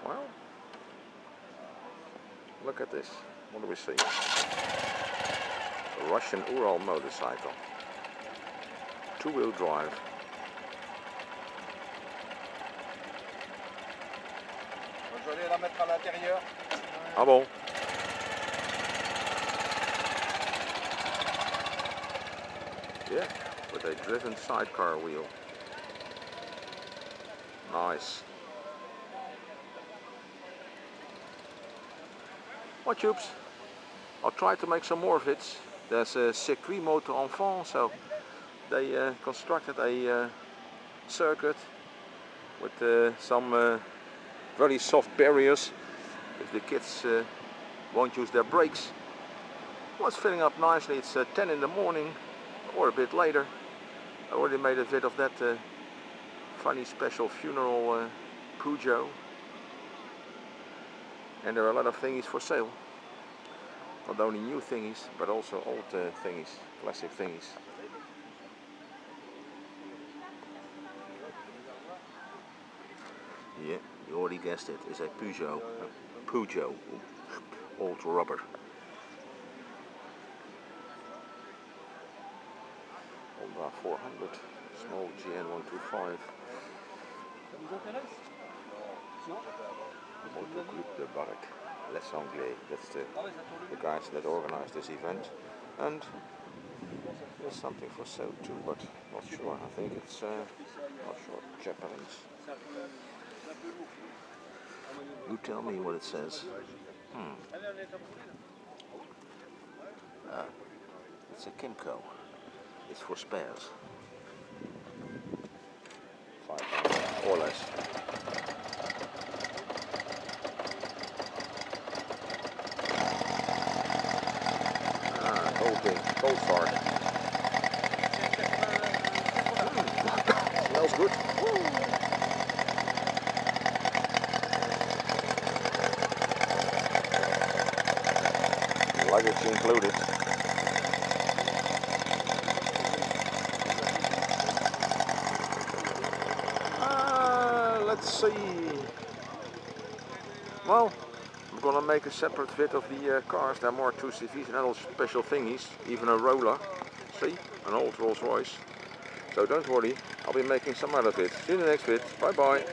Well, look at this. What do we see? A Russian Ural motorcycle. Two-wheel drive. Je vais la mettre à l'intérieur. Ah bon? Yeah, with a driven sidecar wheel. Nice. Well, tubes, I'll try to make some more of it. There's a circuit moto enfant, so they constructed a circuit with some very soft barriers if the kids won't use their brakes. Well, it's filling up nicely. It's 10 in the morning or a bit later. I already made a vid of that funny special funeral Peugeot. And there are a lot of thingies for sale. Not only new thingies, but also old thingies, classic thingies. Yeah, you already guessed it. It's a Peugeot. Old rubber. Honda 400, small GN125. Motoclub de Warcq, Les Sangliers. That's the guys that organized this event. And there's something for sale too, but not sure. I think it's not sure. Japanese. You tell me what it says. It's a Kimco. It's for spares. £5 or less. Goldwing, Gold Fart. Smells good. Luggage included. Let's see. Well, I'm gonna make a separate vid of the cars. There are more 2CVs and other special thingies, even a roller. See, an old Rolls Royce. So don't worry, I'll be making some other vids. See you in the next vid. Bye bye.